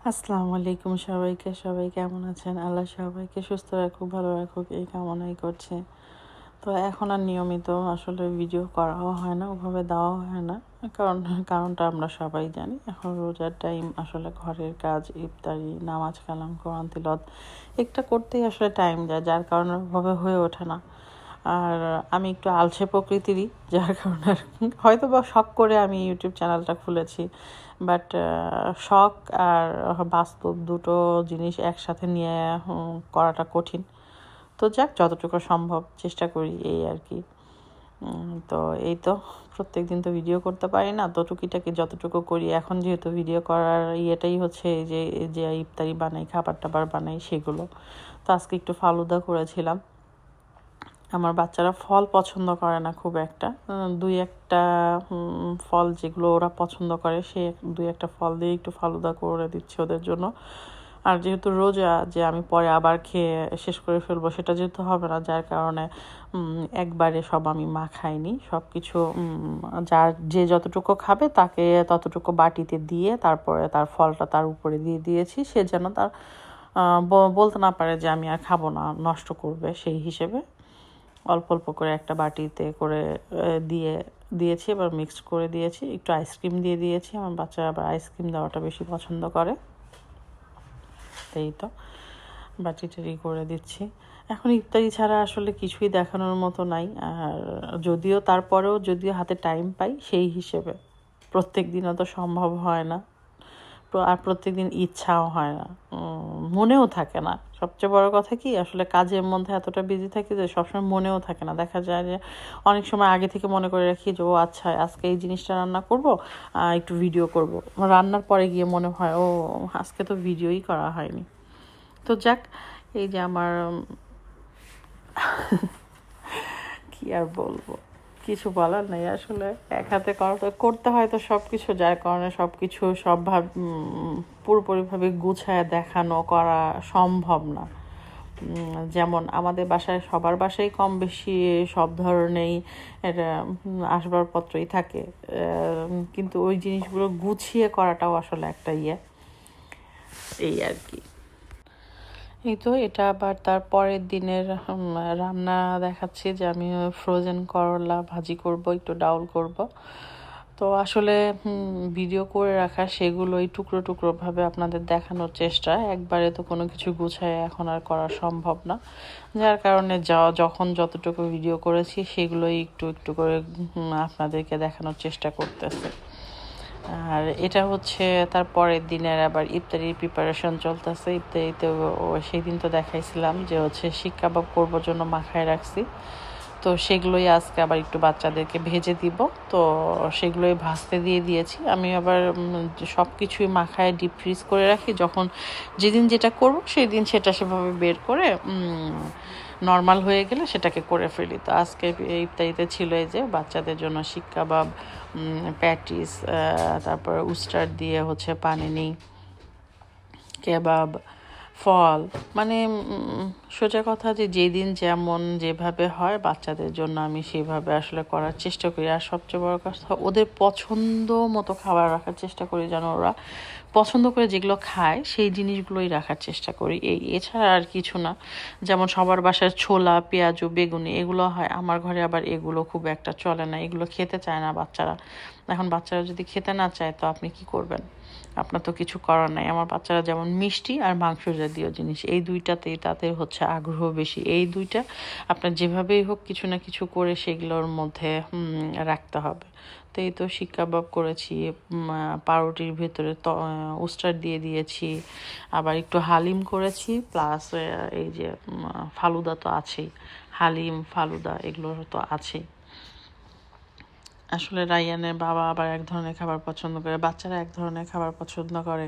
আসসালামু আলাইকুম সবাইকে। সবাই কেমন আছেন? আল্লাহ সবাইকে সুস্থ রাখুক, ভালো রাখুক এই কামনাই করছি। তো এখন আর নিয়মিত আসলে ভিডিও করাও হয় না, ওভাবে দেওয়াও হয় না। কারণটা আমরা সবাই জানি। এখন রোজার টাইম, আসলে ঘরের কাজ, ইফতারি, নামাজ কালাম, কোরআন তিলাওয়াত একটা করতেই আসলে টাইম যায়, যার কারণে ওভাবে হয়ে ওঠে না। আর আমি একটু আলসে প্রকৃতিরই, যার কারণে হয়তো বা শখ করে আমি ইউটিউব চ্যানেলটা খুলেছি, বাট শখ আর বাস্তব দুটো জিনিস একসাথে নিয়ে করাটা কঠিন। তো যাক, যতটুকু সম্ভব চেষ্টা করি এই আর কি। তো এই তো, প্রত্যেক দিন তো ভিডিও করতে পারি না, তো টুকিটাকি যতটুকু করি। এখন যেহেতু ভিডিও করার ইয়েটাই হচ্ছে এই যে ইফতারি বানাই, খাবার টাবার বানাই সেগুলো। তো আজকে একটু ফালুদা করেছিলাম। আমার বাচ্চারা ফল পছন্দ করে না খুব একটা, দুই একটা ফল যেগুলো ওরা পছন্দ করে সে দুই একটা ফল দিয়ে একটু ফালুদা করে দিচ্ছি ওদের জন্য। আর যেহেতু রোজা, যে আমি পরে আবার খেয়ে শেষ করে ফেলবো সেটা যেহেতু হবে না, যার কারণে একবারে সব আমি মাখাইনি। সব কিছু যার যে যতটুকু খাবে তাকে ততটুকু বাটিতে দিয়ে তারপরে তার ফলটা তার উপরে দিয়ে দিয়েছি, সে যেন তার বলতে না পারে যে আমি আর খাবো না, নষ্ট করবে সেই হিসেবে অল্প অল্প করে একটা বাটিতে করে দিয়েছি। এবার মিক্সড করে দিয়েছি, একটু আইসক্রিম দিয়ে দিয়েছি। আমার বাচ্চারা আবার আইসক্রিম দেওয়াটা বেশি পছন্দ করে, এই তো বাটি করে দিচ্ছি। এখন ইফতারি ছাড়া আসলে কিছুই দেখানোর মতো নাই। আর যদিও হাতে টাইম পাই, সেই হিসেবে প্রত্যেক দিনও তো সম্ভব হয় না, আর প্রত্যেকদিন ইচ্ছাও হয় না, মনেও থাকে না। সবচেয়ে বড় কথা কি, আসলে কাজের মধ্যে এতটা বিজি থাকি যে সবসময় মনেও থাকে না। দেখা যায় যে অনেক সময় আগে থেকে মনে করে রাখি যে ও আচ্ছা আজকে এই জিনিসটা রান্না করব, একটু ভিডিও করব। রান্নার পরে গিয়ে মনে হয় ও আজকে তো ভিডিওই করা হয়নি। তো যাক, এই যে আমার কি আর বলবো, কিছু বলার নেই আসলে। এক হাতে করতে হয় তো সব কিছু, যার কারণে সব কিছু পুরোপুরিভাবে গুছায় দেখানো করা সম্ভব না। যেমন আমাদের বাসায়, সবার বাসায় কম বেশি সব ধরনেরই আসবাবপত্রই থাকে, কিন্তু ওই জিনিসগুলো গুছিয়ে করাটাও আসলে একটা এই আর কি। এই তো, এটা আবার তার পরের দিনের রান্না দেখাচ্ছি, যে আমি ফ্রোজেন করলা ভাজি করব, একটু ডাউল করব। তো আসলে ভিডিও করে রাখা সেগুলোই টুকরো টুকরোভাবে আপনাদের দেখানোর চেষ্টা, একবারে তো কোনো কিছু গুছায় এখন আর করা সম্ভব না, যার কারণে যখন যতটুকু ভিডিও করেছি সেগুলোই একটু একটু করে আপনাদেরকে দেখানোর চেষ্টা করতেছে। আর এটা হচ্ছে তার পরের দিনের আবার ইফতারির প্রিপারেশন চলতেছে। ইফতারিতে সেই দিন তো দেখাইছিলাম যে হচ্ছে শিক কাবাব করবার জন্য মাখায় রাখছি, তো সেগুলোই আজকে আবার একটু বাচ্চাদেরকে ভেজে দিব। তো সেগুলোই ভাজতে দিয়ে দিয়েছি। আমি আবার সব কিছুই মাখায় ডিপ ফ্রিজ করে রাখি, যখন যেদিন যেটা করব সেই দিন সেটা সেভাবে বের করে নর্মাল হয়ে গেলে সেটাকে করে ফেলি। তো আজকে ইফতারিতে ছিল এই যে বাচ্চাদের জন্য শিক কাবাব, প্যাটিস, তারপর উস্টার দিয়ে হচ্ছে পানিনি কেবাব, ফল, মানে সোজা কথা যে যেদিন যেমন যেভাবে হয় বাচ্চাদের জন্য আমি সেভাবে আসলে করার চেষ্টা করি। আর সবচেয়ে বড় কথা, ওদের পছন্দ মতো খাবার রাখার চেষ্টা করি, যেন ওরা পছন্দ করে যেগুলো খায় সেই জিনিসগুলোই রাখার চেষ্টা করি। এছাড়া আর কিছু না। যেমন সবার বাসায় ছোলা, পেঁয়াজু, বেগুনি এগুলো হয়, আমার ঘরে আবার এগুলো খুব একটা চলে না, এগুলো খেতে চায় না বাচ্চারা। এখন বাচ্চারা যদি খেতে না চায় তো আপনি কি করবেন? আপনার তো কিছু করার নাই। আমার বাচ্চারা যেমন মিষ্টি আর মাংস জাতীয় জিনিস, এই দুইটাতেই তাদের হচ্ছে আগ্রহ বেশি। এই দুইটা আপনার যেভাবেই হোক কিছু না কিছু করে সেগুলোর মধ্যে রাখতে হবে। তো এই তো শিক কাবাব করেছি, পাউরুটির ভেতরে উস্টার দিয়ে দিয়েছি, আবার একটু হালিম করেছি, প্লাস এই যে ফালুদা তো আছেই, হালিম ফালুদা এগুলো তো আছেই। আসলে রায়ানের বাবা আবার এক ধরনের খাবার পছন্দ করে, বাচ্চারা এক ধরনের খাবার পছন্দ করে।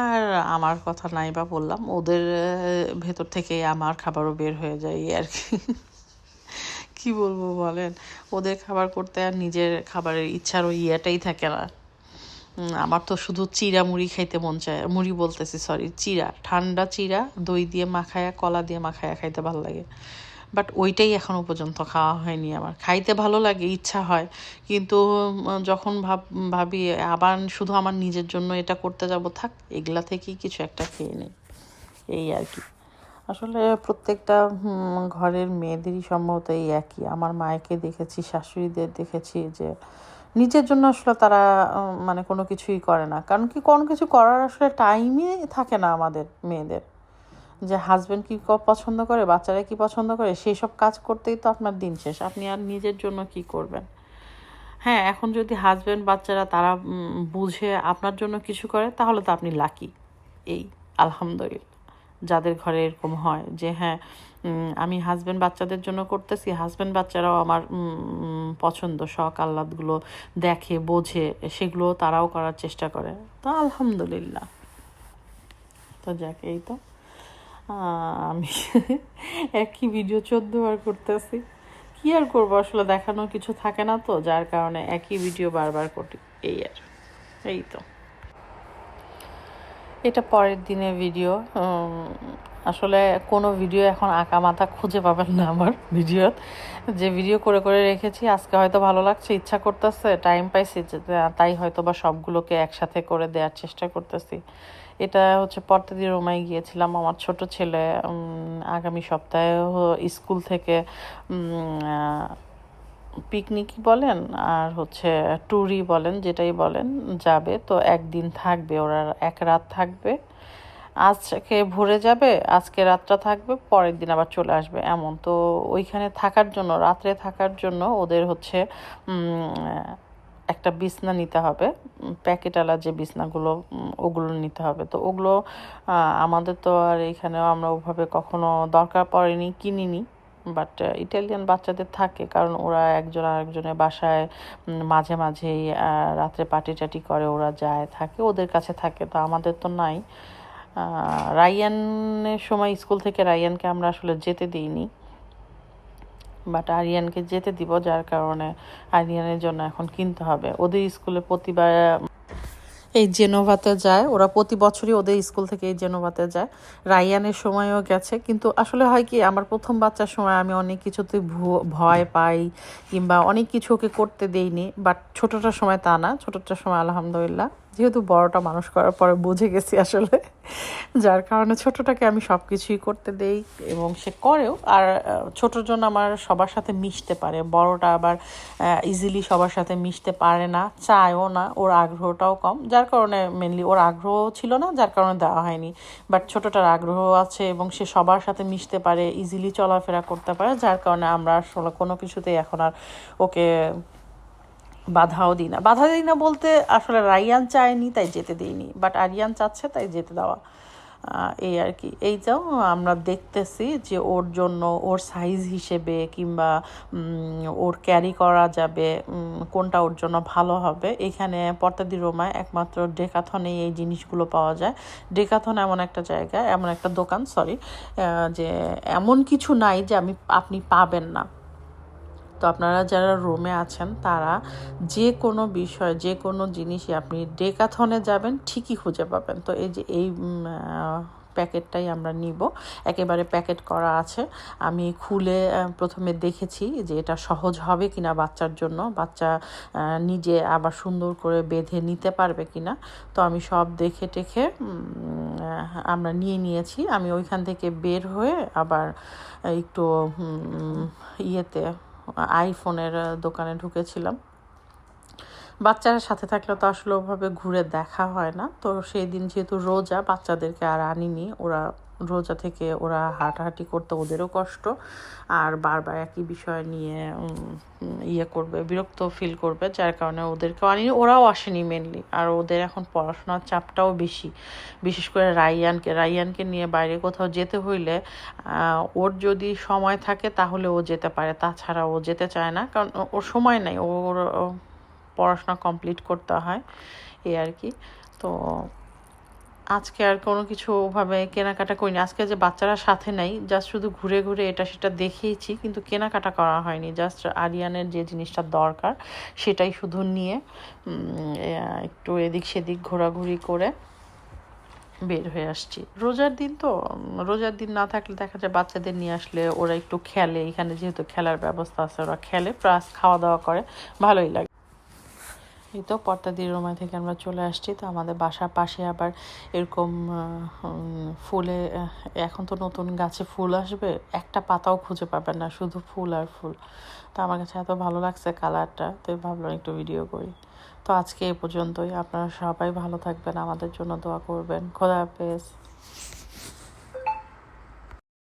আর আমার কথা নাই বা বললাম, ওদের ভেতর থেকে আমার খাবারও বের হয়ে যায় আর কি। কি বলবো বলেন, ওদের খাবার করতে আর নিজের খাবারের ইচ্ছার ওই ইয়েটাই থাকে না। আমার তো শুধু চিড়া মুড়ি খাইতে মন চায়, মুড়ি বলতেছি সরি, চিড়া, ঠান্ডা চিড়া দই দিয়ে মাখায়া, কলা দিয়ে মাখায়া খাইতে ভালো লাগে। বাট ওইটাই এখনও পর্যন্ত খাওয়া হয়নি আমার। খাইতে ভালো লাগে, ইচ্ছা হয়, কিন্তু যখন ভাবি আবার শুধু আমার নিজের জন্য এটা করতে যাব, থাক এগুলা থেকেই কিছু একটা খেয়ে নেই, এই আর কি। আসলে প্রত্যেকটা ঘরের মেয়েদেরই সম্ভবত এই একই। আমার মায়েকে দেখেছি, শাশুড়িদের দেখেছি যে নিজের জন্য আসলে তারা মানে কোনো কিছুই করে না। কারণ কি, কোনো কিছু করার আসলে টাইমই থাকে না আমাদের মেয়েদের। যে হাজব্যান্ড কী পছন্দ করে, বাচ্চারা কি পছন্দ করে, সেই সব কাজ করতেই তো আপনার দিন শেষ। আপনি আর নিজের জন্য কি করবেন? হ্যাঁ, এখন যদি হাজব্যান্ড বাচ্চারা তারা বুঝে আপনার জন্য কিছু করে, তাহলে তো আপনি লাকি। এই আলহামদুলিল্লাহ যাদের ঘরে এরকম হয় যে হ্যাঁ, আমি হাজব্যান্ড বাচ্চাদের জন্য করতেছি, হাজব্যান্ড বাচ্চারাও আমার পছন্দ শখ আহ্লাদগুলো দেখে, বোঝে, সেগুলো তারাও করার চেষ্টা করে, তো আলহামদুলিল্লাহ। তো যাক, এই তো আমি একই ভিডিও 14বার করতেছি, কি আর করবো, আসলে দেখানোর কিছু থাকে না, তো যার কারণে একই ভিডিও বারবার করি, এই আর এই তো। এটা পরের দিনের ভিডিও। আসলে কোনো ভিডিও এখন আঁকা মাথা খুঁজে পাবেন না আমার ভিডিওত, যে ভিডিও করে করে রেখেছি। আজকে হয়তো ভালো লাগছে, ইচ্ছা করতেছে, টাইম পাইছি, তাই হয়তো বা সবগুলোকে একসাথে করে দেওয়ার চেষ্টা করতেছি। এটা হচ্ছে পর্তাদি রোমায় গিয়েছিলাম, আমার ছোট ছেলে আগামী সপ্তাহে স্কুল থেকে পিকনিকই বলেন আর হচ্ছে ট্যুরই বলেন, যেটাই বলেন, যাবে। তো একদিন থাকবে, ওরা এক রাত থাকবে, আজকে ভোরে যাবে, আজকে রাতটা থাকবে, পরের দিন আবার চলে আসবে, এমন। তো ওইখানে থাকার জন্য, রাত্রে থাকার জন্য ওদের হচ্ছে একটা বিছনা নিতে হবে, প্যাকেটওয়ালা যে বিছনাগুলো, ওগুলো নিতে হবে। তো ওগুলো আমাদের তো আর এখানেও আমরা ওভাবে কখনো দরকার পড়েনি, কিনিনি। বাট ইটালিয়ান বাচ্চাদের থাকে, কারণ ওরা একজন আরেকজনের বাসায় মাঝে মাঝেই রাত্রে পার্টি টাটি করে, ওরা যায়, থাকে, ওদের কাছে থাকে, তো আমাদের তো নাই। রায়ানের সময় স্কুল থেকে রায়ানকে আমরা আসলে যেতে দিইনি, বাট আরিয়ানকে যেতে দিব, যার কারণে আরিয়ানের জন্য এখন কিনতে হবে। ওদের স্কুলে প্রতিবার এই জেনোভাতে যায়, ওরা প্রতি বছরই ওদের স্কুল থেকে এই জেনোভাতে যায়। রায়ানের সময়ও গেছে, কিন্তু আসলে হয় কি, আমার প্রথম বাচ্চার সময় আমি অনেক কিছুতে ভয় পাই, কিংবা অনেক কিছু ওকে করতে দেইনি। বাট ছোটোটার সময় তা না, ছোটোটার সময় আলহামদুলিল্লাহ, যেহেতু বড়টা মানুষ করার পরে বুঝে গেছি আসলে, যার কারণে ছোটোটাকে আমি সব কিছুই করতে দেই, এবং সে করেও। আর ছোটোর জন্য আমার সবার সাথে মিশতে পারে, বড়টা আবার ইজিলি সবার সাথে মিশতে পারে না, চায়ও না, ওর আগ্রহটাও কম, যার কারণে মেনলি ওর আগ্রহ ছিল না, যার কারণে দেওয়া হয়নি। বাট ছোটোটার আগ্রহ আছে, এবং সে সবার সাথে মিশতে পারে, ইজিলি চলাফেরা করতে পারে, যার কারণে আমরা আসলে কোনো কিছুতেই এখন আর ওকে বাধাও দিই না। বাধা দিই না বলতে, আসলে রাইয়ান চায়নি তাই যেতে দিইনি, বাট আরিয়ান চাচ্ছে তাই যেতে দেওয়া, এই আর কি। এই যাও, আমরা দেখতেছি যে ওর জন্য, ওর সাইজ হিসেবে, কিংবা ওর ক্যারি করা যাবে, কোনটা ওর জন্য ভালো হবে। এখানে পর্তাদি রোমায় একমাত্র ডেকাথনে এই জিনিসগুলো পাওয়া যায়। ডেকাথন এমন একটা জায়গা, এমন একটা দোকান, সরি, যে এমন কিছু নাই যে আপনি পাবেন না। তো আপনারা যারা রোমে আছেন, তারা যে কোনো বিষয়, যে কোনো জিনিসই আপনি ডেকাথনে যাবেন, ঠিকই খুঁজে পাবেন। তো এই যে এই প্যাকেটটাই আমরা নিব, একেবারে প্যাকেট করা আছে। আমি খুলে প্রথমে দেখেছি যে এটা সহজ হবে কিনা বাচ্চার জন্য, বাচ্চা নিজে আবার সুন্দর করে বেঁধে নিতে পারবে কিনা। তো আমি সব দেখে টেখে আমরা নিয়েছি। আমি ওইখান থেকে বের হয়ে আবার একটু ইয়েতে আইফোনের দোকানে ঢুকেছিলাম। বাচ্চারা সাথে থাকলে তো আসলে ওভাবে ঘুরে দেখা হয় না। তো সেই দিন যেহেতু রোজা, বাচ্চাদেরকে আর আনিনি, ওরা রোজা থেকে ওরা হাঁটাহাঁটি করতে ওদেরও কষ্ট, আর বারবার একই বিষয় নিয়ে করবে, বিরক্ত ফিল করবে, যার কারণে ওদেরকেও আনিনি, ওরাও আসেনি মেনলি। আর ওদের এখন পড়াশোনার চাপটাও বেশি, বিশেষ করে রাইয়ানকে নিয়ে বাইরে কোথাও যেতে হইলে ওর যদি সময় থাকে তাহলে ও যেতে পারে, তাছাড়া ও যেতে চায় না, কারণ ওর সময় নেই, ওর পড়াশোনা কমপ্লিট করতে হয়, এই আর কি। তো আজকে আর কোনো কিছু ওভাবে কেনাকাটা করিনি। আজকে যে বাচ্চারা সাথে নেই, জাস্ট শুধু ঘুরে ঘুরে এটা সেটা দেখেইছি, কিন্তু কেনাকাটা করা হয়নি। জাস্ট আরিয়ানের যে জিনিসটা দরকার সেটাই শুধু নিয়ে একটু এদিক সেদিক ঘোরাঘুরি করে বের হয়ে আসছি। রোজার দিন তো, রোজার দিন না থাকলে দেখা যায় বাচ্চাদের নিয়ে আসলে ওরা একটু খেলে, এখানে যেহেতু খেলার ব্যবস্থা আছে ওরা খেলে প্লাস খাওয়া দাওয়া করে, ভালোই লাগে। এই তো পর্তাদির রুমা থেকে আমরা চলে আসছি। তো আমাদের বাসার পাশে আবার এরকম ফুলে, এখন তো নতুন গাছে ফুল আসবে, একটা পাতাও খুঁজে পাবেন না, শুধু ফুল আর ফুল। তো আমার কাছে এত ভালো লাগছে কালারটা, তো ভাবলাম একটু ভিডিও করি। তো আজকে এই পর্যন্তই। আপনারা সবাই ভালো থাকবেন, আমাদের জন্য দোয়া করবেন। খোদা হাফেজ।